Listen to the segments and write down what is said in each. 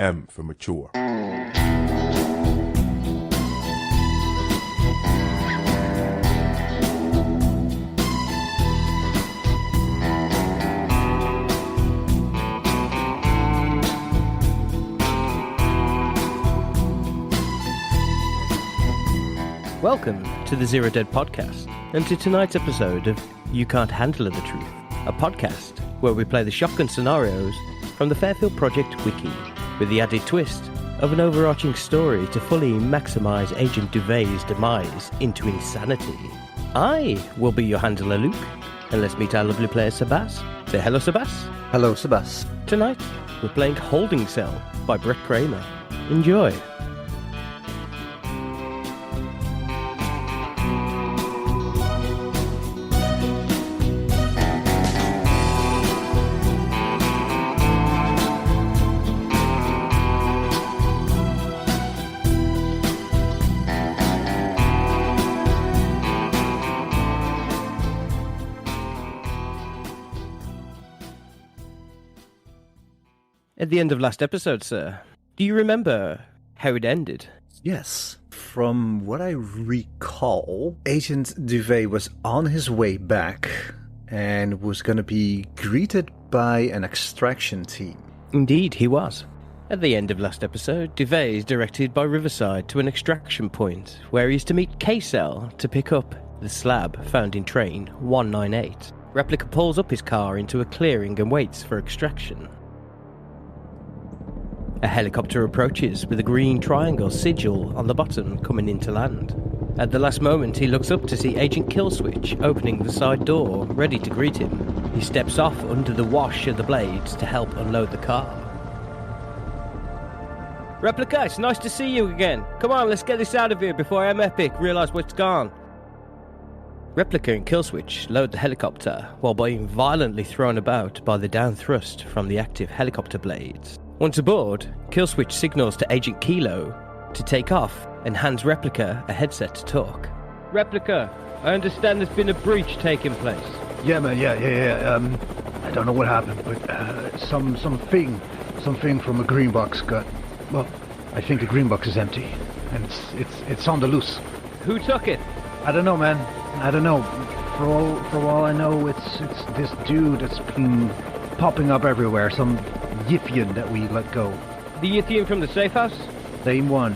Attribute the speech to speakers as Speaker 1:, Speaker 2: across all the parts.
Speaker 1: M for mature.
Speaker 2: Welcome to the Zero Dead Podcast, and to tonight's episode of You Can't Handle the Truth, a podcast where we play the shotgun scenarios from the Fairfield Project Wiki, with the added twist of an overarching story to fully maximise Agent Duvet's demise into insanity. I will be your handler, Luke, and let's meet our lovely player, Sebas. Say hello, Sebas.
Speaker 3: Hello, Sebas.
Speaker 2: Tonight, we're playing Holding Cell by Brett Kramer. Enjoy. At the end of last episode, sir, do you remember how it ended?
Speaker 3: Yes. From what I recall, Agent Duvet was on his way back and was going to be greeted by an extraction team.
Speaker 2: Indeed, he was. At the end of last episode, Duvet is directed by Riverside to an extraction point where he is to meet K-Cell to pick up the slab found in train 198. Replica pulls up his car into a clearing and waits for extraction. A helicopter approaches with a green triangle sigil on the bottom coming into land. At the last moment, he looks up to see Agent Killswitch opening the side door, ready to greet him. He steps off under the wash of the blades to help unload the car. Replica, it's nice to see you again. Come on, let's get this out of here before M Epic realise what's gone. Replica and Killswitch load the helicopter while being violently thrown about by the down thrust from the active helicopter blades. Once aboard, Killswitch signals to Agent Kilo to take off and hands Replica a headset to talk. Replica, I understand there's been a breach taking place.
Speaker 4: Yeah, man, yeah. I don't know what happened, but something from a green box got. Well, I think the green box is empty, and it's on the loose.
Speaker 2: Who took it?
Speaker 4: I don't know, man. I don't know. For all I know, it's this dude that's been popping up everywhere. Some Yithian that we let go.
Speaker 2: The Yithian from the safe house?
Speaker 4: Same one.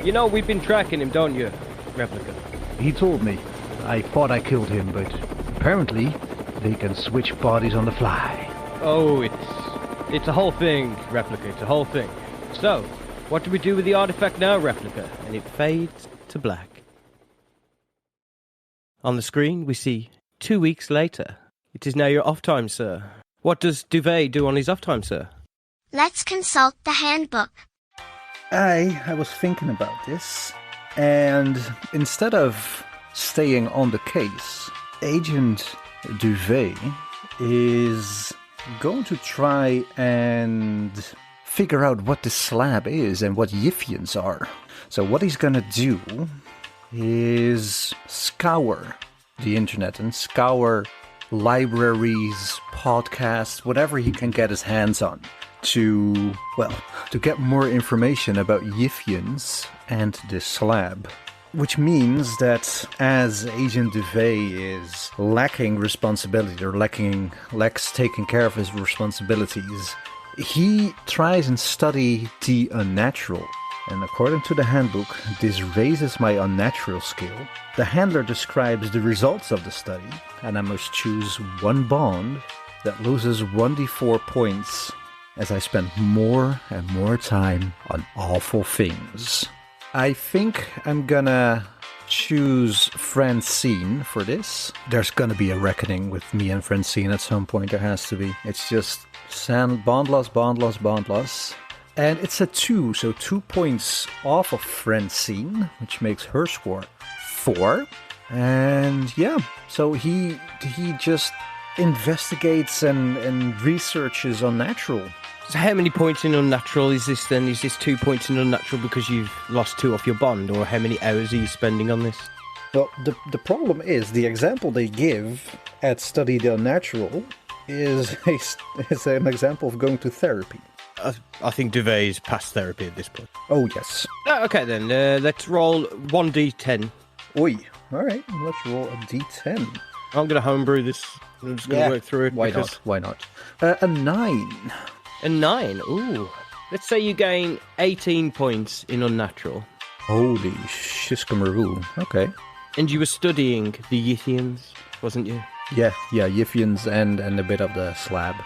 Speaker 2: You know, we've been tracking him, don't you, Replica?
Speaker 4: He told me. I thought I killed him, but apparently they can switch bodies on the fly.
Speaker 2: Oh, it's a whole thing, Replica. It's a whole thing. So, what do we do with the artifact now, Replica? And it fades to black. On the screen, we see 2 weeks later. It is now your off time, sir. What does Duvet do on his off time, sir?
Speaker 5: Let's consult the handbook.
Speaker 3: I was thinking about this, and instead of staying on the case, Agent Duvet is going to try and figure out what the slab is and what Yithians are. So what he's going to do is scour the internet and scour libraries, podcasts, whatever he can get his hands on to get more information about Yithians and this slab. Which means that as Agent Duvet is lacking responsibility or lacks taking care of his responsibilities, he tries and study the unnatural. And according to the handbook, this raises my unnatural skill. The handler describes the results of the study, and I must choose one bond that loses 1d4 points as I spend more and more time on awful things. I think I'm gonna choose Francine for this. There's gonna be a reckoning with me and Francine at some point, there has to be. It's just bond loss. And it's a 2, so 2 points off of Francine, which makes her score 4. And yeah, so he just investigates and researches unnatural.
Speaker 2: So how many points in unnatural is this then? Is this 2 points in unnatural because you've lost 2 off your bond, or how many hours are you spending on this?
Speaker 3: Well, the problem is the example they give at Study the Unnatural is an example of going to therapy.
Speaker 2: I think Duvet is past therapy at this point.
Speaker 3: Oh, yes.
Speaker 2: Okay, then. Let's roll 1d10.
Speaker 3: Oi. All right, let's roll a d10.
Speaker 2: I'm going to homebrew this. I'm just going to work through it.
Speaker 3: Why not? Why not? A 9.
Speaker 2: A 9? Ooh. Let's say you gain 18 points in Unnatural.
Speaker 3: Holy shiskamaroo. Okay.
Speaker 2: And you were studying the Yithians, wasn't you?
Speaker 3: Yeah, Yithians and a bit of the slab.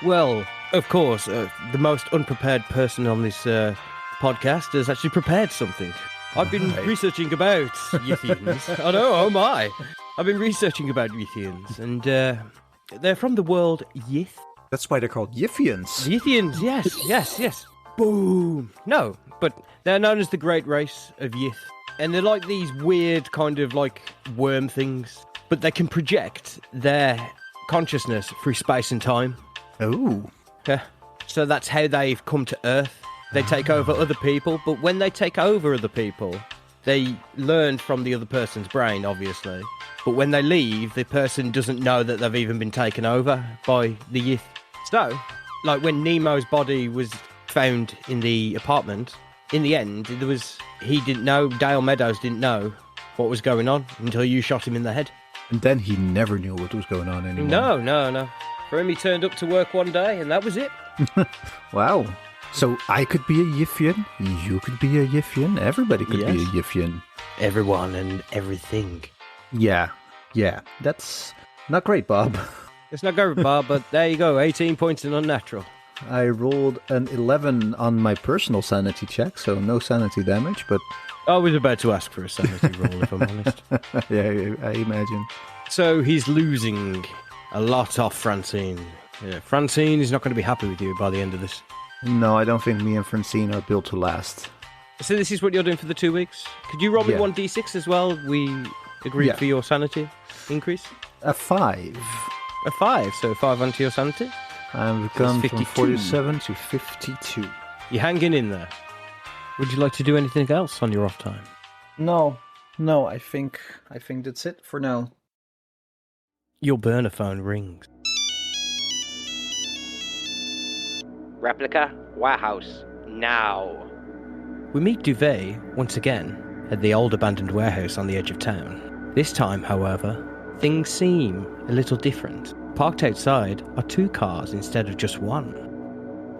Speaker 2: Well, of course, the most unprepared person on this podcast has actually prepared something. I've been researching about Yithians. Oh no, oh my. I've been researching about Yithians, and they're from the world Yith.
Speaker 3: That's why they're called Yithians.
Speaker 2: Yithians, yes. Boom. No, but they're known as the Great Race of Yith. And they're like these weird kind of like worm things, but they can project their consciousness through space and time.
Speaker 3: Oh.
Speaker 2: Yeah. So that's how they've come to Earth. They take over other people, but when they take over other people, they learn from the other person's brain, obviously. But when they leave, the person doesn't know that they've even been taken over by the Yith. So, like when Nemo's body was found in the apartment, in the end, he didn't know, Dale Meadows didn't know what was going on until you shot him in the head.
Speaker 3: And then he never knew what was going on anymore.
Speaker 2: No. For him, he turned up to work one day, and that was it.
Speaker 3: Wow. So I could be a Yithian, you could be a Yithian, everybody could be a Yithian.
Speaker 2: Everyone and everything.
Speaker 3: Yeah. That's not great, Bob.
Speaker 2: It's not great, Bob, but there you go, 18 points in Unnatural.
Speaker 3: I rolled an 11 on my personal sanity check, so no sanity damage, but...
Speaker 2: I was about to ask for a sanity roll, if I'm honest.
Speaker 3: Yeah, I imagine.
Speaker 2: So he's losing a lot off Francine. Yeah, Francine is not going to be happy with you by the end of this.
Speaker 3: No, I don't think me and Francine are built to last.
Speaker 2: So this is what you're doing for the 2 weeks? Could you roll me 1d6 as well? We agreed for your sanity increase?
Speaker 3: A 5.
Speaker 2: A 5, so 5 onto your sanity?
Speaker 3: I've gone from 47 to 52.
Speaker 2: You're hanging in there. Would you like to do anything else on your off time?
Speaker 3: No, I think that's it for now.
Speaker 2: Your burner phone rings. Replica warehouse, now. We meet Duvet once again at the old abandoned warehouse on the edge of town. This time, however, things seem a little different. Parked outside are 2 cars instead of just 1.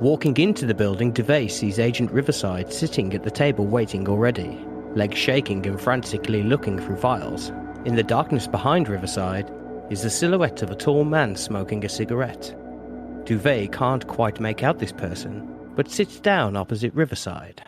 Speaker 2: Walking into the building, Duvet sees Agent Riverside sitting at the table waiting already, legs shaking and frantically looking through files. In the darkness behind Riverside is the silhouette of a tall man smoking a cigarette. Duvet can't quite make out this person, but sits down opposite Riverside.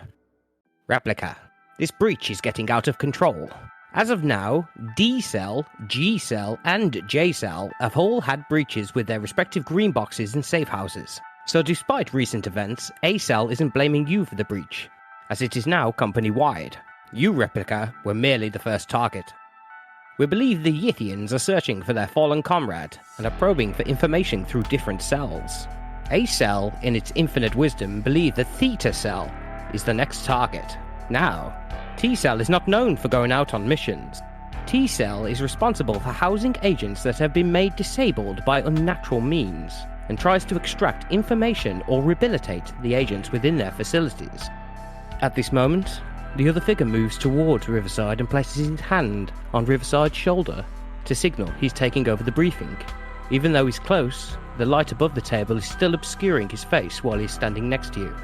Speaker 2: Replica, this breach is getting out of control. As of now, D-Cell, G-Cell, and J-Cell have all had breaches with their respective green boxes and safe houses. So despite recent events, A-Cell isn't blaming you for the breach, as it is now company-wide. You, Replica, were merely the first target. We believe the Yithians are searching for their fallen comrade, and are probing for information through different cells. A-Cell, in its infinite wisdom, believe that Theta-Cell is the next target. Now, T-Cell is not known for going out on missions. T-Cell is responsible for housing agents that have been made disabled by unnatural means, and tries to extract information or rehabilitate the agents within their facilities. At this moment, the other figure moves towards Riverside and places his hand on Riverside's shoulder to signal he's taking over the briefing. Even though he's close, the light above the table is still obscuring his face while he's standing next to you.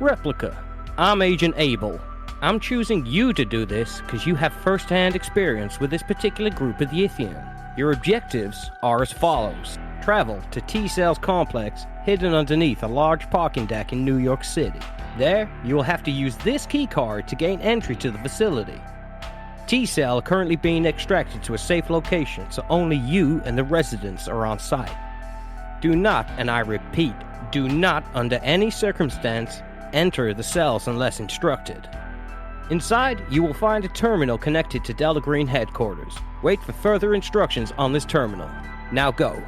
Speaker 2: Replica, I'm Agent Abel. I'm choosing you to do this because you have first-hand experience with this particular group of Yithian. Your objectives are as follows. Travel to T-Cell's complex, hidden underneath a large parking deck in New York City. There, you will have to use this keycard to gain entry to the facility. T-Cell currently being extracted to a safe location, so only you and the residents are on site. Do not, and I repeat, do not, under any circumstance, enter the cells unless instructed. Inside, you will find a terminal connected to Delta Green headquarters. Wait for further instructions on this terminal. Now go.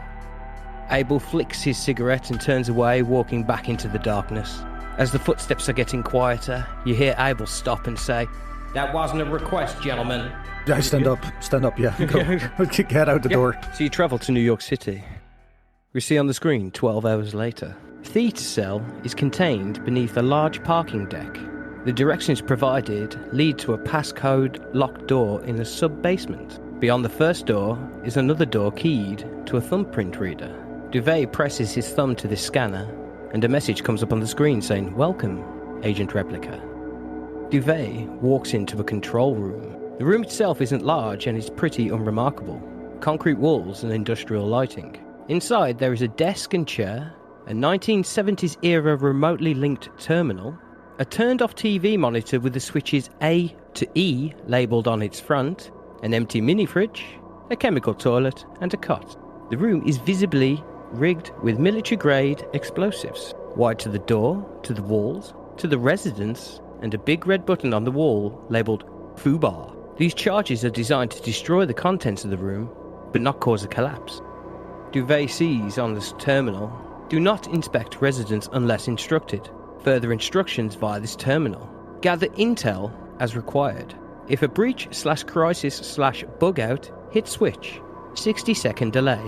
Speaker 2: Abel flicks his cigarette and turns away, walking back into the darkness. As the footsteps are getting quieter, you hear Abel stop and say, "That wasn't a request, gentlemen."
Speaker 3: Yeah, stand up, yeah. Go. Get out the door.
Speaker 2: So you travel to New York City. We see on the screen 12 hours later. Theatre cell is contained beneath a large parking deck. The directions provided lead to a passcode locked door in a sub-basement. Beyond the first door is another door keyed to a thumbprint reader. Duvet presses his thumb to this scanner, and a message comes up on the screen saying, "Welcome, Agent Replica." Duvet walks into a control room. The room itself isn't large and is pretty unremarkable. Concrete walls and industrial lighting. Inside there is a desk and chair, a 1970s era remotely linked terminal, a turned off TV monitor with the switches A to E labelled on its front, an empty mini fridge, a chemical toilet and a cot. The room is visibly rigged with military grade explosives, wired to the door, to the walls, to the residence, and a big red button on the wall labelled FUBAR. These charges are designed to destroy the contents of the room, but not cause a collapse. Duvet sees on this terminal, "Do not inspect residents unless instructed. Further instructions via this terminal. Gather intel as required. If a breach/crisis/bug out, hit switch. 60-second delay."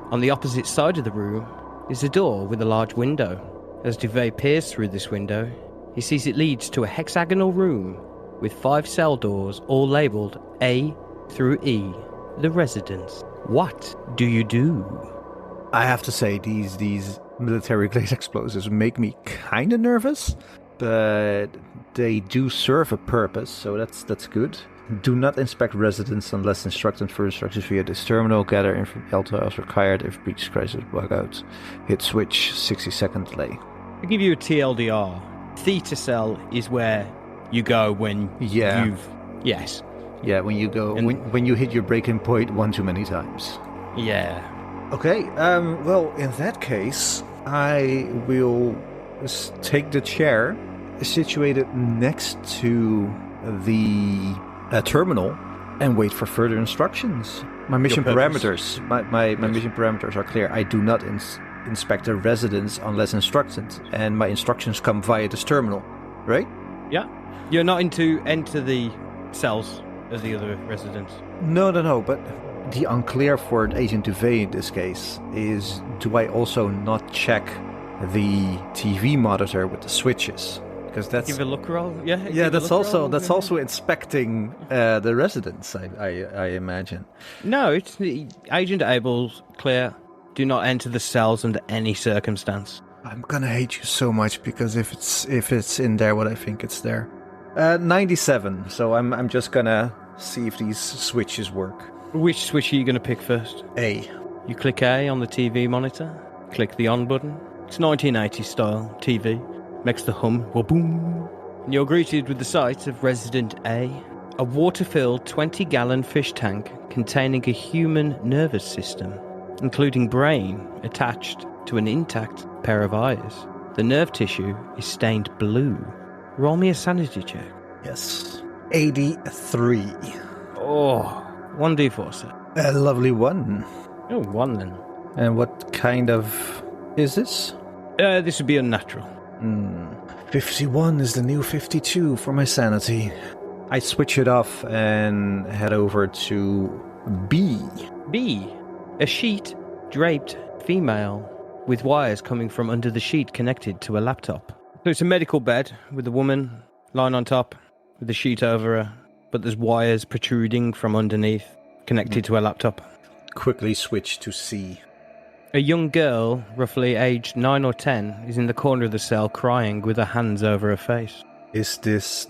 Speaker 2: On the opposite side of the room is a door with a large window. As Duvet peers through this window, he sees it leads to a hexagonal room with 5 cell doors, all labelled A through E, the residence. What do you do?
Speaker 3: I have to say, these military-grade explosives make me kind of nervous, but they do serve a purpose, so that's good. Do not inspect residents unless instructed for instructions via this terminal. Gather intel as required. If breach crisis bug out, hit switch. 60-second delay.
Speaker 2: I'll give you a TLDR. Theta cell is where you go when you've... Yes.
Speaker 3: Yeah, when you go... When you hit your breaking point one too many times.
Speaker 2: Yeah.
Speaker 3: Okay, well, in that case, I will take the chair situated next to the terminal and wait for further instructions. My mission parameters, my mission parameters are clear. I do not inspect a residence unless instructed, and my instructions come via this terminal, right?
Speaker 2: Yeah. You're not into enter the cells as the other residents.
Speaker 3: No, but the unclear for Agent Duvet in this case is, do I also not check the TV monitor with the switches? Because that's
Speaker 2: give a look roll.
Speaker 3: Yeah, that's also inspecting the residents. I imagine.
Speaker 2: No, it's Agent Abel's clear. Do not enter the cells under any circumstance.
Speaker 3: I'm gonna hate you so much because if it's in there, what I think it's there. 97. So I'm just gonna see if these switches work.
Speaker 2: Which switch are you gonna pick first?
Speaker 3: A.
Speaker 2: You click A on the TV monitor. Click the on button. It's 1980s style TV. Makes the hum, boom. And you're greeted with the sight of Resident A, a water-filled 20-gallon fish tank containing a human nervous system, including brain attached to an intact pair of eyes. The nerve tissue is stained blue. Roll me a sanity check.
Speaker 3: Yes. 83.
Speaker 2: Oh, 1d4, sir.
Speaker 3: A lovely one.
Speaker 2: Oh, 1 then.
Speaker 3: And what kind of is this?
Speaker 2: This would be unnatural.
Speaker 3: 51 is the new 52 for my sanity. I switch it off and head over to B.
Speaker 2: B. A sheet draped female with wires coming from under the sheet connected to a laptop. So it's a medical bed with a woman lying on top with the sheet over her, but there's wires protruding from underneath connected to a laptop.
Speaker 3: Quickly switch to C.
Speaker 2: A young girl, roughly aged 9 or 10, is in the corner of the cell crying with her hands over her face.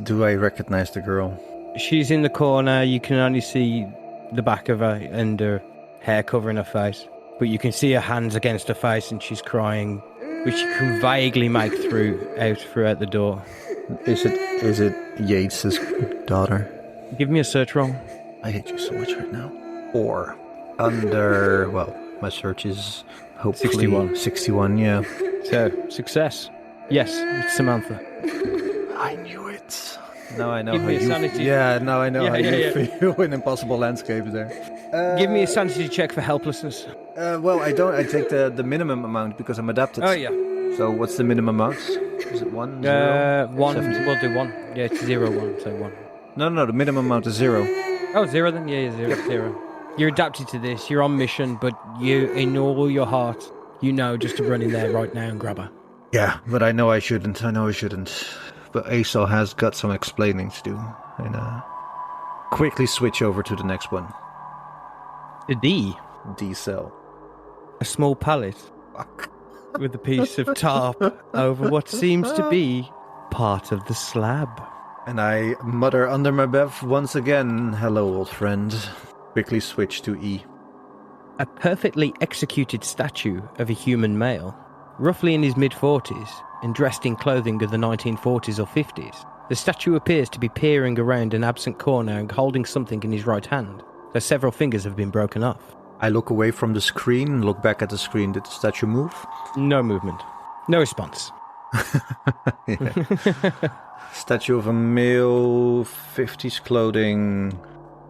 Speaker 3: Do I recognize the girl?
Speaker 2: She's in the corner, you can only see the back of her and her hair covering her face. But you can see her hands against her face and she's crying, which you can vaguely make throughout the door.
Speaker 3: Is it Yates's daughter?
Speaker 2: Give me a search roll.
Speaker 3: I hate you so much right now. Or under, well, my search is hopefully
Speaker 2: 61.
Speaker 3: 61, yeah.
Speaker 2: So, success. Yes, it's Samantha.
Speaker 3: I knew it. Now I know
Speaker 2: Give
Speaker 3: how
Speaker 2: me a
Speaker 3: you
Speaker 2: sanity.
Speaker 3: Yeah, now I know how you
Speaker 2: Yeah.
Speaker 3: feel in Impossible Landscapes there.
Speaker 2: Give me a sanity check for helplessness.
Speaker 3: Well, I don't. I take the minimum amount because I'm adapted.
Speaker 2: Oh, yeah.
Speaker 3: So what's the minimum amount? Is it 1, 0?
Speaker 2: 1.
Speaker 3: 70?
Speaker 2: We'll do 1. Yeah, it's 0, 1, so 1.
Speaker 3: No, the minimum amount is 0.
Speaker 2: Oh, 0 then? Yeah, 0. You're adapted to this. You're on mission, but you, in all your heart, You know, just to run in there right now and grab her.
Speaker 3: Yeah, but I know I shouldn't. But Aesel has got some explaining to do. And quickly switch over to the next one.
Speaker 2: A D.
Speaker 3: D cell.
Speaker 2: A small pallet
Speaker 3: Fuck.
Speaker 2: with a piece of tarp over what seems to be part of the slab.
Speaker 3: And I mutter under my breath once again, hello, old friend. Quickly switch to E.
Speaker 2: A perfectly executed statue of a human male, roughly in his mid-40s, and dressed in clothing of the 1940s or 50s. The statue appears to be peering around an absent corner and holding something in his right hand, though several fingers have been broken off.
Speaker 3: I look away from the screen and look back at the screen. Did the statue move?
Speaker 2: No movement. No response.
Speaker 3: Statue of a male, 50s clothing.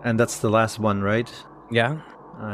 Speaker 3: And that's the last one, right?
Speaker 2: Yeah.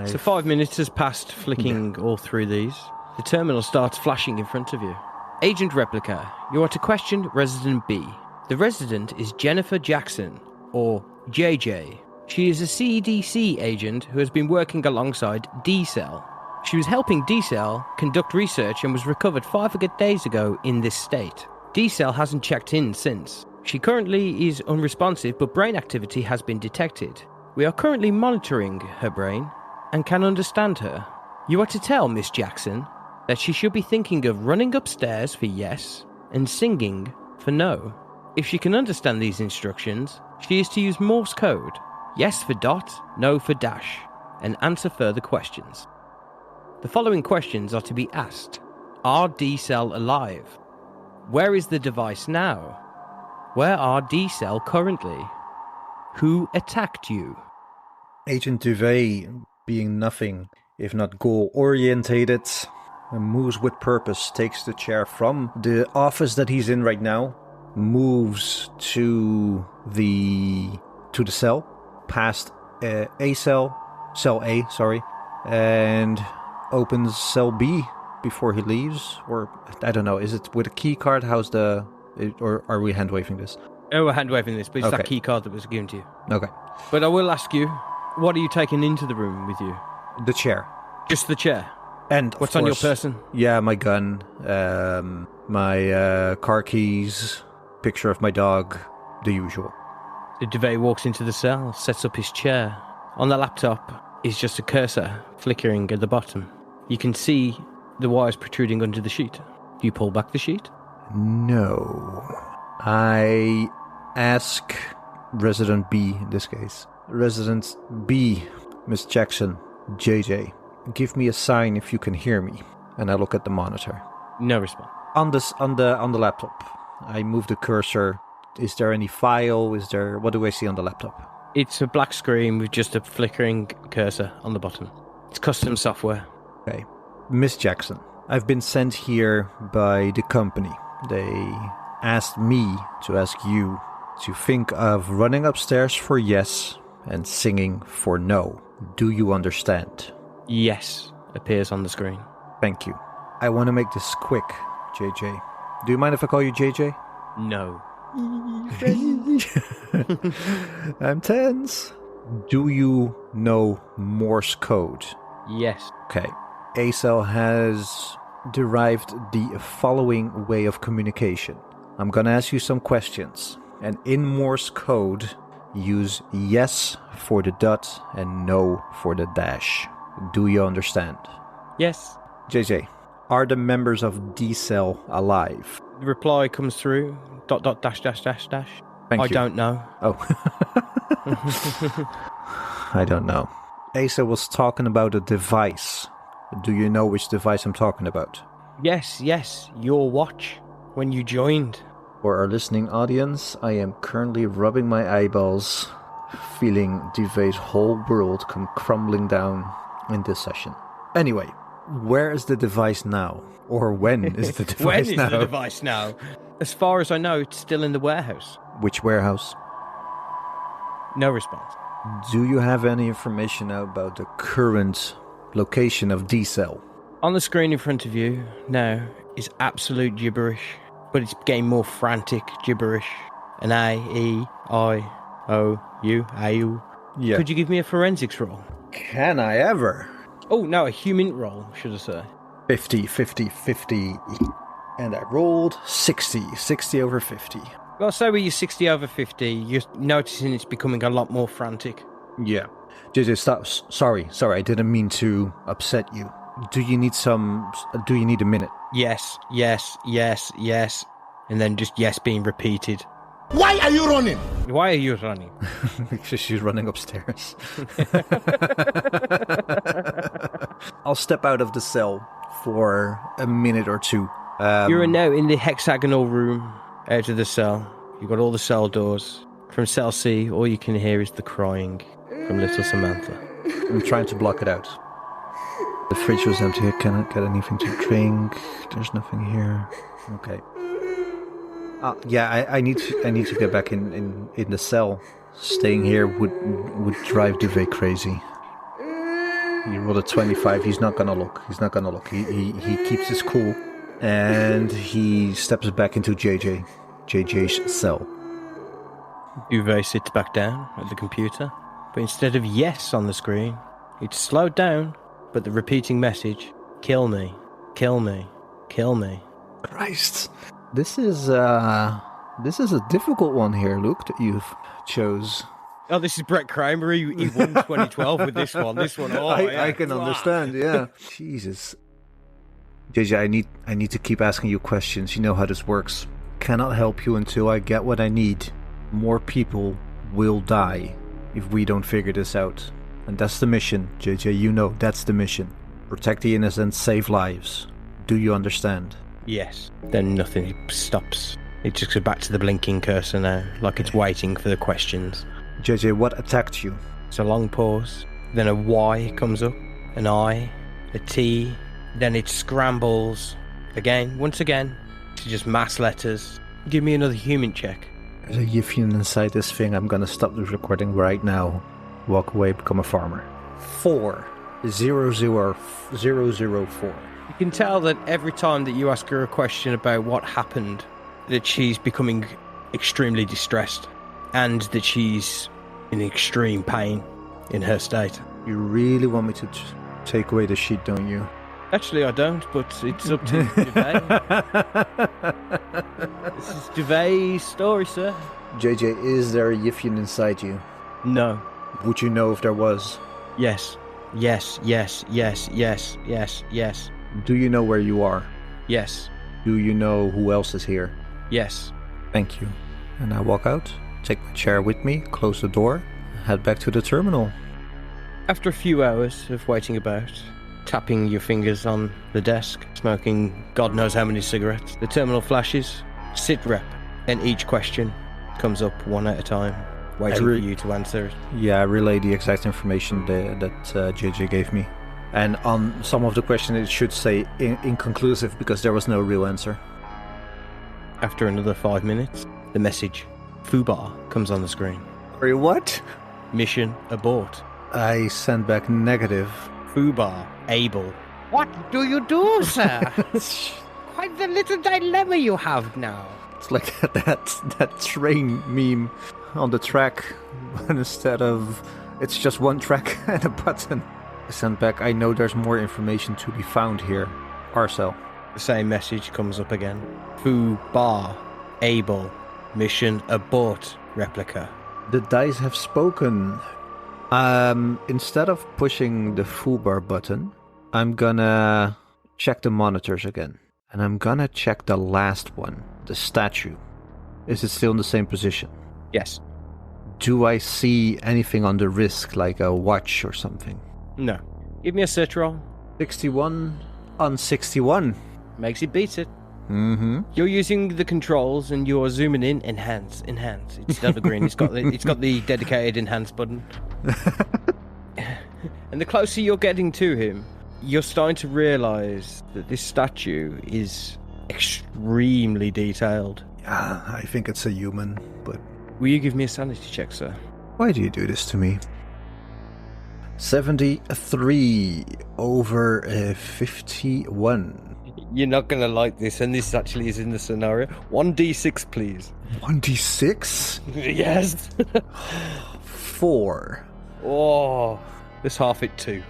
Speaker 2: So 5 minutes has passed, flicking all through these. The terminal starts flashing in front of you. Agent Replica, you are to question Resident B. The resident is Jennifer Jackson, or JJ. She is a CDC agent who has been working alongside D-Cell. She was helping D-Cell conduct research and was recovered 5 days ago in this state. D-Cell hasn't checked in since. She currently is unresponsive, but brain activity has been detected. We are currently monitoring her brain and can understand her. You are to tell Miss Jackson that she should be thinking of running upstairs for yes and singing for no. If she can understand these instructions, she is to use Morse code, yes for dot, no for dash, and answer further questions. The following questions are to be asked. Are D-Cell alive? Where is the device now? Where are D-Cell currently? Who attacked you?
Speaker 3: Agent Duvet, being nothing if not goal-orientated, moves with purpose, takes the chair from the office that he's in right now, moves to the cell, past A cell, cell A, sorry, and opens cell B before he leaves. Or I don't know, is it with a key card? Or are we hand waving this?
Speaker 2: Oh, we're hand waving this, but it's
Speaker 3: Okay.
Speaker 2: that key card that was given to you.
Speaker 3: Okay.
Speaker 2: But I will ask you, what are you taking into the room with you?
Speaker 3: The chair.
Speaker 2: Just the chair.
Speaker 3: And of
Speaker 2: What's on your
Speaker 3: course,
Speaker 2: person?
Speaker 3: Yeah, my gun, my car keys, picture of my dog, the usual.
Speaker 2: The Duvet walks into the cell, sets up his chair. On the laptop is just a cursor flickering at the bottom. You can see the wires protruding under the sheet. Do you pull back the sheet?
Speaker 3: No. I ask Resident B in this case. Resident B, Miss Jackson, JJ, give me a sign if you can hear me. And I look at the monitor.
Speaker 2: No response.
Speaker 3: On the laptop, I move the cursor. Is there any file? What do I see on the laptop?
Speaker 2: It's a black screen with just a flickering cursor on the bottom. It's custom software.
Speaker 3: Okay. Miss Jackson, I've been sent here by the company. They asked me to ask you to think of running upstairs for yes and singing for no. Do you understand?
Speaker 2: Yes appears on the screen.
Speaker 3: Thank you. I want to make this quick, JJ. Do you mind if I call you JJ?
Speaker 2: No.
Speaker 3: I'm tense. Do you know Morse code?
Speaker 2: Yes.
Speaker 3: Okay. Aesel has derived the following way of communication. I'm gonna ask you some questions, and in Morse code, use yes for the dot and no for the dash. Do you understand?
Speaker 2: Yes.
Speaker 3: JJ, are the members of D-Cell alive?
Speaker 2: The reply comes through. ... dash dash dash dash.
Speaker 3: Thank you.
Speaker 2: I don't know.
Speaker 3: Oh. I don't know. Aesel was talking about a device. Do you know which device I'm talking about?
Speaker 2: Yes, your watch when you joined.
Speaker 3: For our listening audience, I am currently rubbing my eyeballs, feeling Duvet's whole world come crumbling down in this session. Anyway, where is the device now? Or when is the device
Speaker 2: When is
Speaker 3: now?
Speaker 2: the device now? As far as I know, it's still in the warehouse.
Speaker 3: Which warehouse?
Speaker 2: No response.
Speaker 3: Do you have any information now about the current location of D-Cell?
Speaker 2: On the screen in front of you now is absolute gibberish, but it's getting more frantic gibberish. An A, E, I, O, U, A, U.
Speaker 3: Yeah.
Speaker 2: Could you give me a forensics roll?
Speaker 3: Can I ever?
Speaker 2: Oh, no, a human roll, should I say.
Speaker 3: 50, 50, 50. And I rolled 60 over 50.
Speaker 2: Well, so with your 60 over 50, you're noticing it's becoming a lot more frantic.
Speaker 3: Yeah. JJ, stop. Sorry, I didn't mean to upset you. Do you need a minute?
Speaker 2: Yes. And then just yes being repeated.
Speaker 1: Why are you running?
Speaker 2: Why are you running?
Speaker 3: Because she's running upstairs. I'll step out of the cell for a minute or two.
Speaker 2: You're now in the hexagonal room out of the cell. You've got all the cell doors. From cell C, all you can hear is the crying from little Samantha.
Speaker 3: I'm trying to block it out. The fridge was empty. I cannot get anything to drink. There's nothing here. Okay. I need to get back in the cell. Staying here would drive Duvet crazy. He rolled a 25. He's not gonna look. He keeps his cool, and he steps back into JJ's cell.
Speaker 2: Duvet sits back down at the computer, but instead of yes on the screen, it's slowed down, but the repeating message, kill me, kill me, kill me.
Speaker 3: Christ. This is a difficult one here, Luke, that you've chose.
Speaker 2: Oh, this is Brett Kramer. He won 2012 with this one.
Speaker 3: I can understand, yeah. Jesus. JJ, I need to keep asking you questions. You know how this works. Cannot help you until I get what I need. More people will die if we don't figure this out. And that's the mission, JJ. You know, that's the mission. Protect the innocent, save lives. Do you understand?
Speaker 2: Yes. Then nothing stops. It just goes back to the blinking cursor now, like it's waiting for the questions.
Speaker 3: JJ, what attacked you?
Speaker 2: It's a long pause. Then a Y comes up, an I, a T. Then it scrambles again, once again, to just mass letters. Give me another human check.
Speaker 3: There's a Yiffian inside this thing. I'm gonna stop the recording right now. Walk away, become a farmer. 40004.
Speaker 2: You can tell that every time that you ask her a question about what happened, that she's becoming extremely distressed, and that she's in extreme pain in her state.
Speaker 3: You really want me to take away the sheet, don't you?
Speaker 2: Actually, I don't, but it's up to Duvet. This is Duvet's story, sir.
Speaker 3: JJ, is there a Yiffian inside you?
Speaker 2: No.
Speaker 3: Would you know if there was?
Speaker 2: Yes. Yes.
Speaker 3: Do you know where you are?
Speaker 2: Yes.
Speaker 3: Do you know who else is here?
Speaker 2: Yes.
Speaker 3: Thank you. And I walk out, take my chair with me, close the door, head back to the terminal.
Speaker 2: After a few hours of waiting about, tapping your fingers on the desk, smoking God knows how many cigarettes, the terminal flashes, sit rep, and each question comes up one at a time, waiting for you to answer it.
Speaker 3: Yeah, I relay the exact information that JJ gave me. And on some of the questions it should say inconclusive because there was no real answer.
Speaker 2: After another 5 minutes, the message, Fubar, comes on the screen.
Speaker 3: Sorry, what?
Speaker 2: Mission abort.
Speaker 3: I sent back negative.
Speaker 2: Fubar, able. What do you do, sir? Quite the little dilemma you have now.
Speaker 3: It's like that train meme on the track, but instead of it's just one track and a button. I sent back, I know there's more information to be found here. Arcel.
Speaker 2: The same message comes up again. Fubar, able, mission abort, replica.
Speaker 3: The dice have spoken. Instead of pushing the Fubar button, I'm gonna check the monitors again. And I'm gonna check the last one, the statue. Is it still in the same position?
Speaker 2: Yes.
Speaker 3: Do I see anything on the wrist, like a watch or something?
Speaker 2: No. Give me a search roll.
Speaker 3: 61 on 61.
Speaker 2: Makes it beat it.
Speaker 3: Mm-hmm.
Speaker 2: You're using the controls and you're zooming in. Enhance. It's Delta Green. It's got the dedicated enhance button. And the closer you're getting to him, you're starting to realise that this statue is extremely detailed.
Speaker 3: Yeah, I think it's a human, but...
Speaker 2: Will you give me a sanity check, sir?
Speaker 3: Why do you do this to me? 73 over 51.
Speaker 2: You're not going to like this, and this actually is in the scenario. 1d6, please.
Speaker 3: 1d6?
Speaker 2: Yes.
Speaker 3: 4.
Speaker 2: Oh, let's half it 2.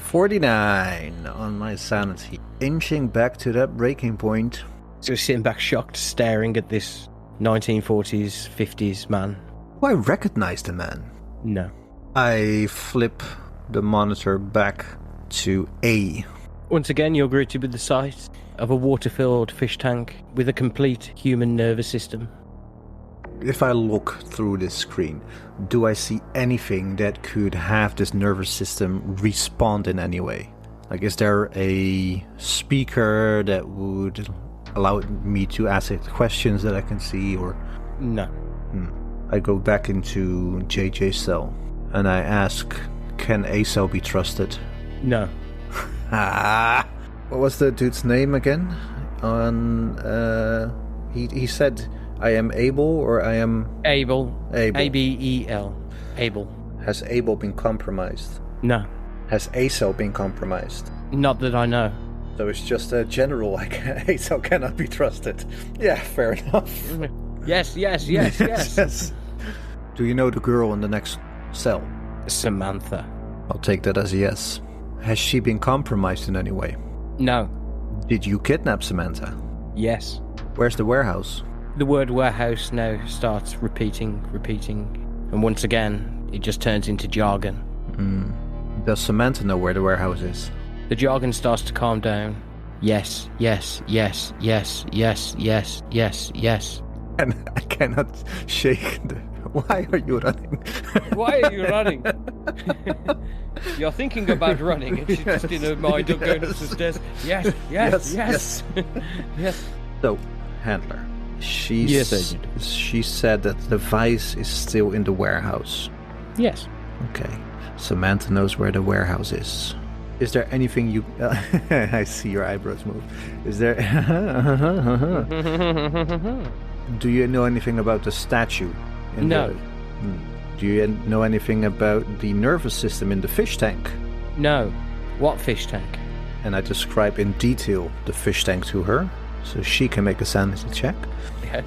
Speaker 3: 49 on my sanity. Inching back to that breaking point.
Speaker 2: So sitting back shocked, staring at this 1940s, 50s man.
Speaker 3: Do I recognize the man?
Speaker 2: No.
Speaker 3: I flip the monitor back to A.
Speaker 2: Once again, you're greeted with the sight of a water-filled fish tank with a complete human nervous system.
Speaker 3: If I look through this screen, do I see anything that could have this nervous system respond in any way? Like, is there a speaker that would allow me to ask it questions that I can see, or...
Speaker 2: No.
Speaker 3: I go back into JJ's cell, and I ask, can A cell be trusted?
Speaker 2: No.
Speaker 3: What was the dude's name again? He said, I am Abel, or I am...
Speaker 2: Abel.
Speaker 3: Abel.
Speaker 2: A-B-E-L. Abel.
Speaker 3: Has Abel been compromised?
Speaker 2: No.
Speaker 3: Has A cell been compromised?
Speaker 2: Not that I know.
Speaker 3: So it's just a general, A cell cannot be trusted. Yeah, fair enough.
Speaker 2: Yes.
Speaker 3: Yes. Do you know the girl in the next cell?
Speaker 2: Samantha.
Speaker 3: I'll take that as a yes. Has she been compromised in any way?
Speaker 2: No.
Speaker 3: Did you kidnap Samantha?
Speaker 2: Yes.
Speaker 3: Where's the warehouse?
Speaker 2: The word warehouse now starts repeating, and once again, it just turns into jargon.
Speaker 3: Does Samantha know where the warehouse is?
Speaker 2: The jargon starts to calm down. Yes.
Speaker 3: And I cannot shake the... Why are you running?
Speaker 2: Why are you running? You're thinking about running, and she's just in her mind of going up the stairs. Yes. Yes.
Speaker 3: So, handler.
Speaker 2: Yes, Agent.
Speaker 3: She said that the device is still in the warehouse.
Speaker 2: Yes.
Speaker 3: Okay. Samantha knows where the warehouse is. Is there anything you... I see your eyebrows move. Is there... Do you know anything about the statue?
Speaker 2: No.
Speaker 3: Do you know anything about the nervous system in the fish tank?
Speaker 2: No. What fish tank?
Speaker 3: And I describe in detail the fish tank to her, so she can make a sanity check.
Speaker 2: Yeah.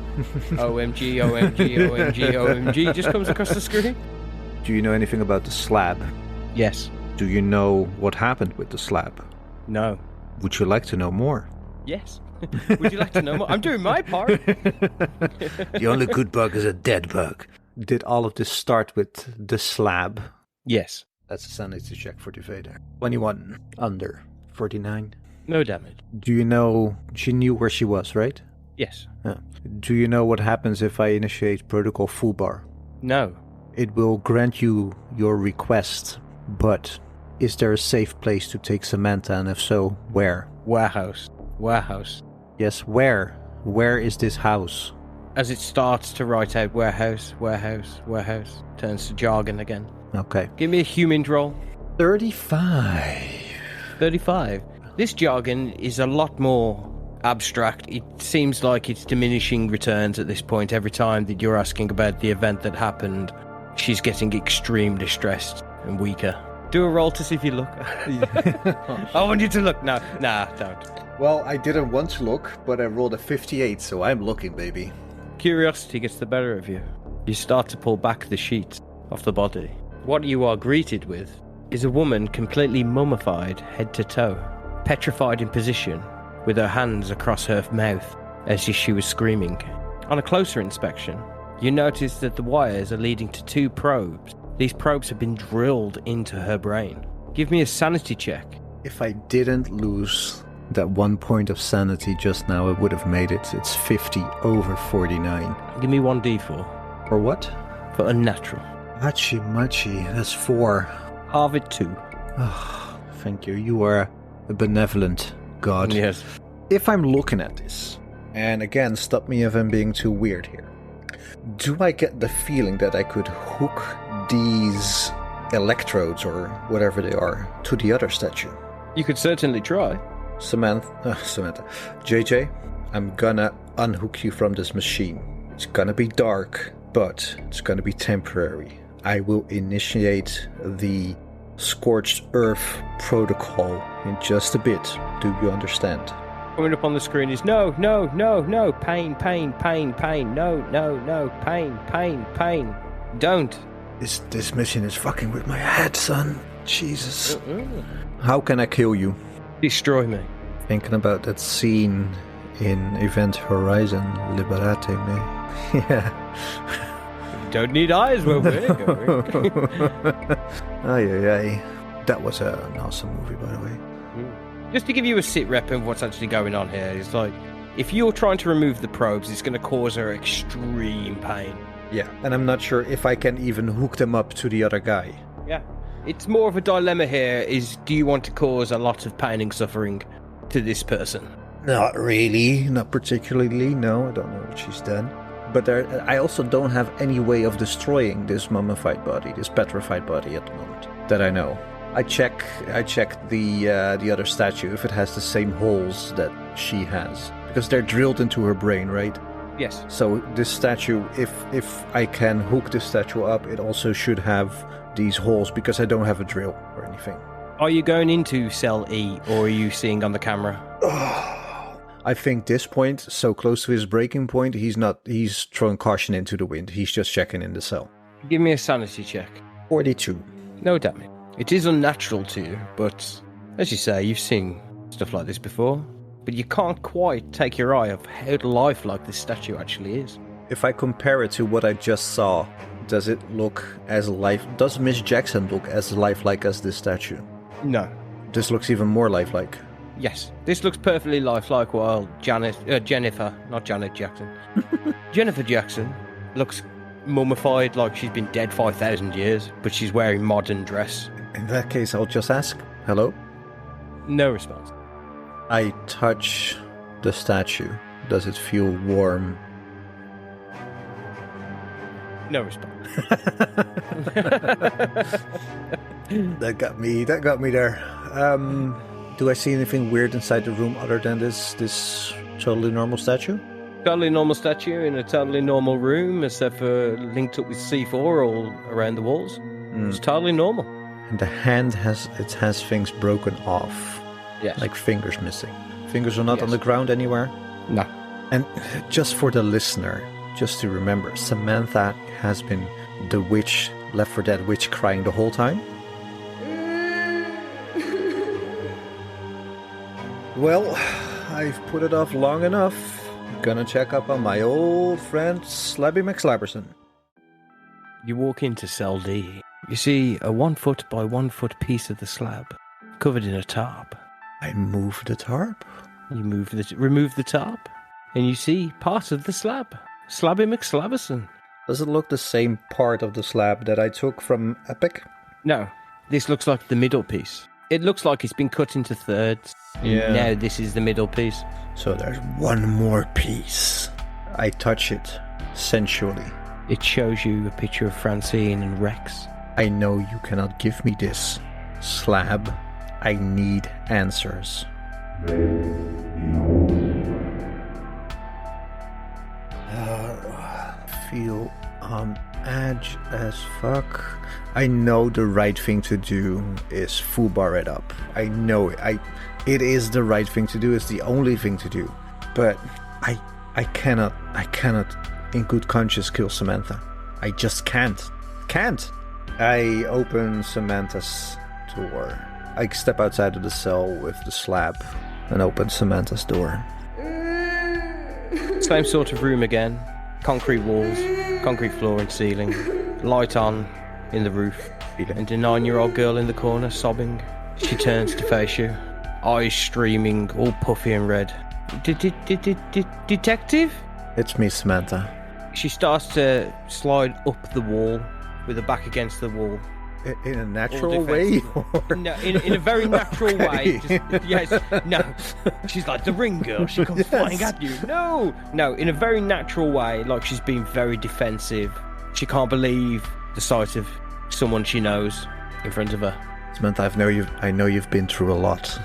Speaker 2: OMG just comes across the screen.
Speaker 3: Do you know anything about the slab?
Speaker 2: Yes.
Speaker 3: Do you know what happened with the slab?
Speaker 2: No.
Speaker 3: Would you like to know more?
Speaker 2: Yes. Would you like to know more? I'm doing my part.
Speaker 3: The only good bug is a dead bug. Did all of this start with the slab?
Speaker 2: Yes.
Speaker 3: That's a sanity check for Duvet. 21. Under. 49.
Speaker 2: No damage.
Speaker 3: Do you know... She knew where she was, right?
Speaker 2: Yes.
Speaker 3: Yeah. Do you know what happens if I initiate protocol foobar?
Speaker 2: No.
Speaker 3: It will grant you your request, but is there a safe place to take Samantha, and if so, where?
Speaker 2: Warehouse.
Speaker 3: Yes, where? Where is this house?
Speaker 2: As it starts to write out warehouse, turns to jargon again.
Speaker 3: Okay.
Speaker 2: Give me a human roll.
Speaker 3: 35.
Speaker 2: 35. This jargon is a lot more abstract. It seems like it's diminishing returns at this point. Every time that you're asking about the event that happened, she's getting extremely stressed and weaker. Do a roll to see if you look. I want you to look. No, don't.
Speaker 3: Well, I didn't want to look, but I rolled a 58, so I'm looking, baby.
Speaker 2: Curiosity gets the better of you. You start to pull back the sheets off the body. What you are greeted with is a woman completely mummified head to toe, petrified in position, with her hands across her mouth as if she was screaming. On a closer inspection, you notice that the wires are leading to two probes. These probes have been drilled into her brain. Give me a sanity check.
Speaker 3: If I didn't lose that 1 point of sanity just now, I would have made it. It's 50 over 49.
Speaker 2: Give me 1d4.
Speaker 3: For what?
Speaker 2: For unnatural.
Speaker 3: Machi, that's 4.
Speaker 2: Halve it 2.
Speaker 3: Oh, thank you. You are a benevolent god.
Speaker 2: Yes.
Speaker 3: If I'm looking at this, and again, stop me if I'm being too weird here, do I get the feeling that I could hook these electrodes, or whatever they are, to the other statue?
Speaker 2: You could certainly try.
Speaker 3: Samantha, JJ, I'm gonna unhook you from this machine. It's gonna be dark, but it's gonna be temporary. I will initiate the Scorched Earth protocol in just a bit. Do you understand?
Speaker 2: Coming up on the screen is no, pain, no, pain. Don't.
Speaker 3: This mission is fucking with my head, son. Jesus. How can I kill you?
Speaker 2: Destroy me.
Speaker 3: Thinking about that scene in Event Horizon, Liberate Me. Yeah.
Speaker 2: You don't need eyes where we're going.
Speaker 3: Ay. That was an awesome movie, by the way.
Speaker 2: Just to give you a sit rep of what's actually going on here, it's like, if you're trying to remove the probes, it's going to cause her extreme pain.
Speaker 3: Yeah, and I'm not sure if I can even hook them up to the other guy.
Speaker 2: Yeah. It's more of a dilemma here, is do you want to cause a lot of pain and suffering to this person?
Speaker 3: Not really, not particularly, no, I don't know what she's done. But I also don't have any way of destroying this mummified body, this petrified body at the moment, that I know. I check the other statue if it has the same holes that she has, because they're drilled into her brain, right?
Speaker 2: Yes.
Speaker 3: So this statue, if I can hook this statue up, it also should have these holes, because I don't have a drill or anything.
Speaker 2: Are you going into cell E, or are you seeing on the camera?
Speaker 3: I think this point, so close to his breaking point, he's throwing caution into the wind. He's just checking in the cell.
Speaker 2: Give me a sanity check.
Speaker 3: 42.
Speaker 2: No damage. It is unnatural to you, but as you say, you've seen stuff like this before. But you can't quite take your eye off how lifelike this statue actually is.
Speaker 3: If I compare it to what I just saw, does it look as does Miss Jackson look as lifelike as this statue?
Speaker 2: No.
Speaker 3: This looks even more lifelike.
Speaker 2: Yes, this looks perfectly lifelike, while Jennifer, not Janet Jackson, Jennifer Jackson looks mummified like she's been dead 5,000 years, but she's wearing modern dress.
Speaker 3: In that case, I'll just ask, hello?
Speaker 2: No response.
Speaker 3: I touch the statue. Does it feel warm?
Speaker 2: No response.
Speaker 3: That got me there. Do I see anything weird inside the room other than this totally normal statue?
Speaker 2: Totally normal statue in a totally normal room, except for linked up with C4 all around the walls. It's totally normal.
Speaker 3: And the hand has things broken off.
Speaker 2: Yes.
Speaker 3: Like fingers missing. Fingers are not
Speaker 2: Yes.
Speaker 3: on the ground anywhere.
Speaker 2: No.
Speaker 3: And just for the listener, just to remember, Samantha has been the witch, Left 4 Dead witch, crying the whole time. Well, I've put it off long enough. Gonna check up on my old friend Slabby McSlabberson.
Speaker 2: You walk into cell D. You see a 1 foot by 1 foot piece of the slab, covered in a tarp.
Speaker 3: I move the tarp.
Speaker 2: You remove the tarp, and you see part of the slab. Slabby McSlabberson.
Speaker 3: Does it look the same part of the slab that I took from Epic?
Speaker 2: No, this looks like the middle piece. It looks like it's been cut into thirds.
Speaker 3: Yeah.
Speaker 2: Now this is the middle piece.
Speaker 3: So there's one more piece. I touch it sensually.
Speaker 2: It shows you a picture of Francine and Rex.
Speaker 3: I know you cannot give me this, Slab. I need answers. Feel on edge as fuck. I know the right thing to do is foobar it up. I know it. It is the right thing to do. It's the only thing to do. But I cannot in good conscience kill Samantha. I just can't. I open Samantha's door. I step outside of the cell with the slab and open Samantha's door.
Speaker 2: Same sort of room again. Concrete walls, concrete floor and ceiling. Light on in the roof. And a 9-year-old girl in the corner sobbing. She turns to face you. Eyes streaming, all puffy and red. Detective?
Speaker 3: It's me, Samantha.
Speaker 2: She starts to slide up the wall with her back against the wall.
Speaker 3: In a natural way? Or?
Speaker 2: No, in a very natural way. Yes, no. She's like the ring girl. She comes flying at you. No, in a very natural way. Like she's being very defensive. She can't believe the sight of someone she knows in front of her.
Speaker 3: Samantha, I know you've been through a lot,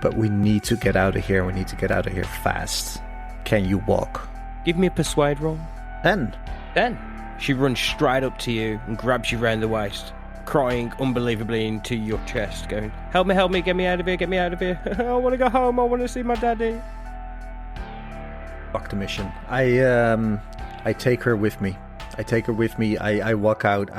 Speaker 3: but we need to get out of here. We need to get out of here fast. Can you walk?
Speaker 2: Give me a persuade roll.
Speaker 3: 10.
Speaker 2: Then she runs straight up to you and grabs you round the waist, crying unbelievably into your chest, going, help me, get me out of here. I want to go home, I want to see my daddy.
Speaker 3: Fuck the mission. I take her with me. I walk out.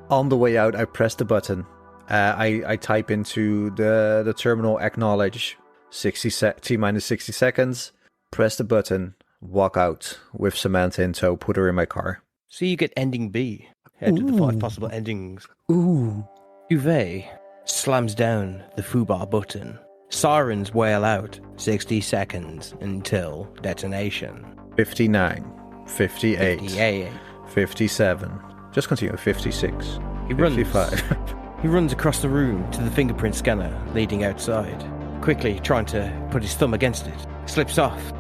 Speaker 3: On the way out, I press the button. I type into the terminal, acknowledge, T-minus 60 seconds, press the button, walk out with Samantha in tow, put her in my car.
Speaker 2: So you get ending B. Head to the 5 possible endings.
Speaker 3: Ooh.
Speaker 2: Duvet slams down the foobar button. Sirens wail out. 60 seconds until detonation.
Speaker 3: 59, 58,
Speaker 2: 58.
Speaker 3: 57. Just continue. 56.
Speaker 2: He runs.
Speaker 3: 55.
Speaker 2: He runs across the room to the fingerprint scanner leading outside, quickly trying to put his thumb against it. Slips off.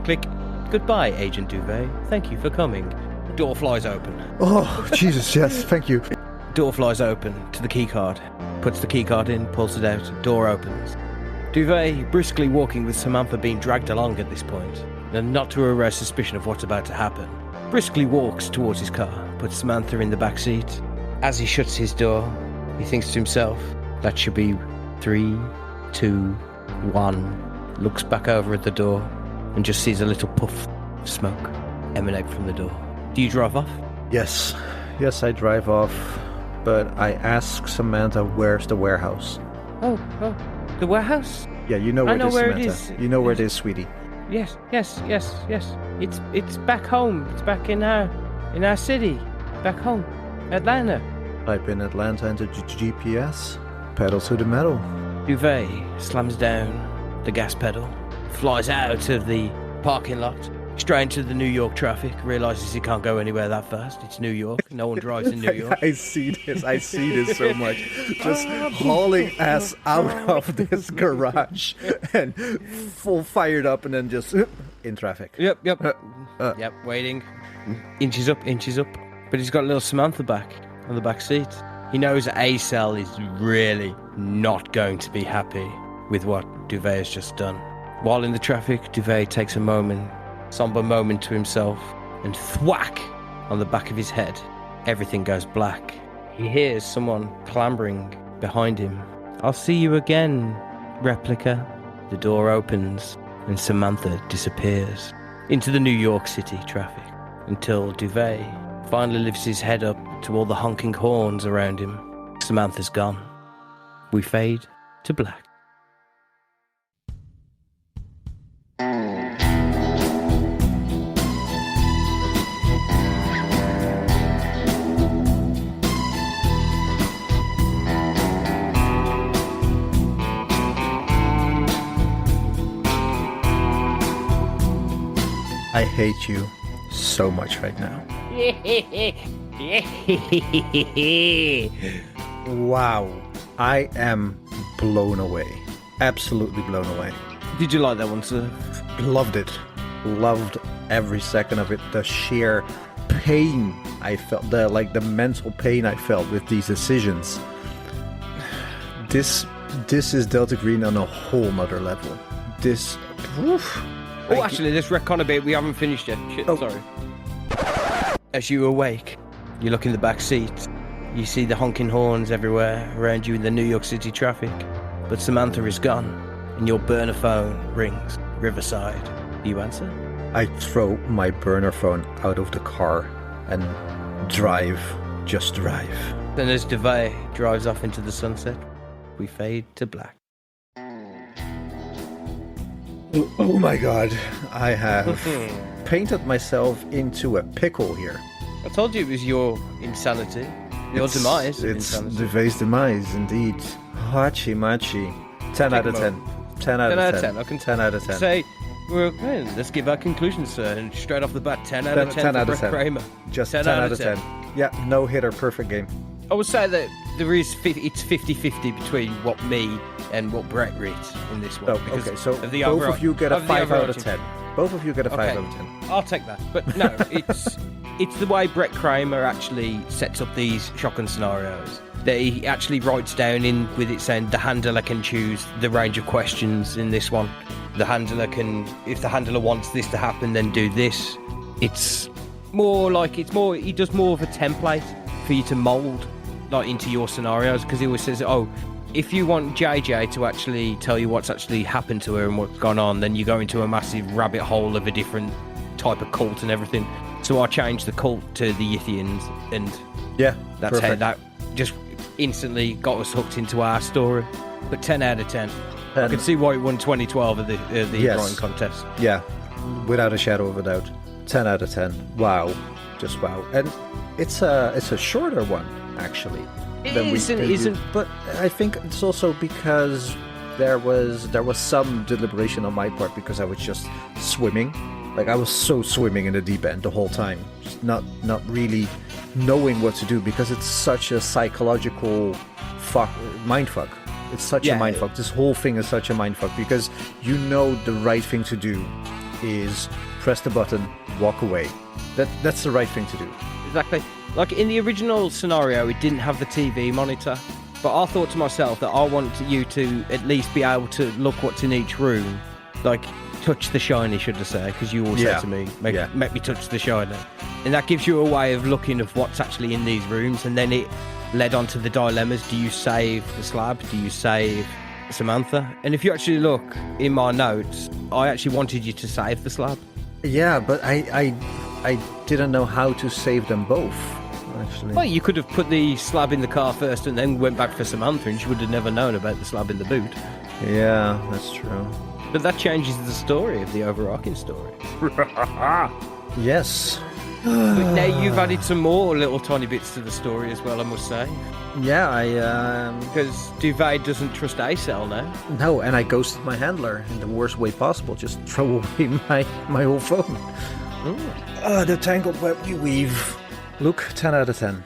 Speaker 2: Click. Goodbye, Agent Duvet. Thank you for coming. Door flies open.
Speaker 3: Oh, Jesus, yes, thank you.
Speaker 2: Door flies open to the keycard. Puts the keycard in, pulls it out. Door opens. Duvet, briskly walking with Samantha being dragged along at this point, and not to arouse suspicion of what's about to happen, briskly walks towards his car, puts Samantha in the back seat. As he shuts his door, he thinks to himself, that should be 3, 2, 1. Looks back over at the door and just sees a little puff of smoke emanate from the door. Do you drive off?
Speaker 3: Yes, I drive off, but I ask Samantha, where's the warehouse?
Speaker 2: Oh, the warehouse?
Speaker 3: Yeah, you know where
Speaker 2: I know where
Speaker 3: Samantha.
Speaker 2: it is.
Speaker 3: You know where it is, sweetie.
Speaker 2: Yes. It's back home. It's back in our city. Back home. Atlanta.
Speaker 3: Type in Atlanta into GPS, pedal to the metal.
Speaker 2: Duvet slams down the gas pedal, flies out of the parking lot, straight into the New York traffic, realises he can't go anywhere that fast. It's New York. No one drives in New York.
Speaker 3: I see this so much. Just hauling ass out of this garage and full fired up and then just in traffic.
Speaker 2: Yep, waiting. Inches up. But he's got little Samantha back on the back seat. He knows A-Cell is really not going to be happy with what Duvet has just done. While in the traffic, Duvet takes a somber moment to himself, and thwack on the back of his head. Everything goes black. He hears someone clambering behind him. I'll see you again, replica. The door opens, and Samantha disappears into the New York City traffic, until Duvet finally lifts his head up to all the honking horns around him. Samantha's gone. We fade to black.
Speaker 3: I hate you so much right now. Wow. I am blown away. Absolutely blown away.
Speaker 2: Did you like that one, sir?
Speaker 3: Loved it. Loved every second of it. The sheer pain I felt, the mental pain I felt with these decisions. This is Delta Green on a whole nother level. This... Oof.
Speaker 2: Oh, actually, let's retcon a bit. We haven't finished yet. Shit, sorry. As you awake, you look in the back seat. You see the honking horns everywhere around you in the New York City traffic. But Samantha is gone, and your burner phone rings. Riverside. Do you answer?
Speaker 3: I throw my burner phone out of the car and drive. Just drive.
Speaker 2: Then as Duvet drives off into the sunset, we fade to black.
Speaker 3: Oh my god, I have painted myself into a pickle here.
Speaker 2: I told you it was your insanity. Your demise.
Speaker 3: It's
Speaker 2: insanity.
Speaker 3: Duvet's demise, indeed. Hachi Machi. 10 out of 10. 10 out of 10.
Speaker 2: I can
Speaker 3: 10 out of 10.
Speaker 2: Say, let's give our conclusions, sir. And straight off the bat, 10 out of 10
Speaker 3: 10
Speaker 2: for
Speaker 3: out of
Speaker 2: Brett
Speaker 3: 10.
Speaker 2: Kramer.
Speaker 3: Just 10 out of 10. Yeah, no hitter, perfect game.
Speaker 2: I would say that it's 50-50 between what me and what Brett reads in this one.
Speaker 3: Oh, okay, so both of you get a 5 out of 10. Both of you get a 5 out of 10.
Speaker 2: I'll take that. But no, it's the way Brett Kramer actually sets up these shotgun scenarios. That he actually writes down in with it saying the handler can choose the range of questions in this one. The handler can, if the handler wants this to happen, then do this. It's more like he does more of a template for you to mould like into your scenarios, because he always says, if you want JJ to actually tell you what's actually happened to her and what's gone on, then you go into a massive rabbit hole of a different type of cult and everything. So I changed the cult to the Yithians, and
Speaker 3: yeah,
Speaker 2: that's
Speaker 3: perfect.
Speaker 2: how that just instantly got us hooked into our story. But 10 out of 10. I can see why it won 2012 at the
Speaker 3: Yes.
Speaker 2: drawing contest.
Speaker 3: Yeah, without a shadow of a doubt. 10 out of 10. Wow. Just wow. And it's a shorter one, actually.
Speaker 2: It
Speaker 3: than we
Speaker 2: is and
Speaker 3: did.
Speaker 2: isn't.
Speaker 3: But I think it's also because there was some deliberation on my part because I was just swimming. Like, I was so swimming in the deep end the whole time. Just not really knowing what to do because it's such a psychological mindfuck. It's such a mindfuck. This whole thing is such a mindfuck because you know the right thing to do is press the button, walk away. That's the right thing to do.
Speaker 2: Exactly. Like in the original scenario, it didn't have the TV monitor. But I thought to myself that I want you to at least be able to look what's in each room. Like, touch the shiny, should I say, because you always said to me, make me touch the shiny. And that gives you a way of looking of what's actually in these rooms. And then it led on to the dilemmas. Do you save the slab? Do you save Samantha? And if you actually look in my notes, I actually wanted you to save the slab.
Speaker 3: Yeah, but I didn't know how to save them both, actually.
Speaker 2: Well, you could have put the slab in the car first and then went back for Samantha and she would have never known about the slab in the boot.
Speaker 3: Yeah, that's true.
Speaker 2: But that changes the story of the overarching story.
Speaker 3: Yes.
Speaker 2: But now you've added some more little tiny bits to the story as well, I must say.
Speaker 3: Yeah,
Speaker 2: Because Duvet doesn't trust A-Cell now.
Speaker 3: No, and I ghosted my handler in the worst way possible. Just throw away my whole phone. The tangled web we weave. Luke, 10 out of 10.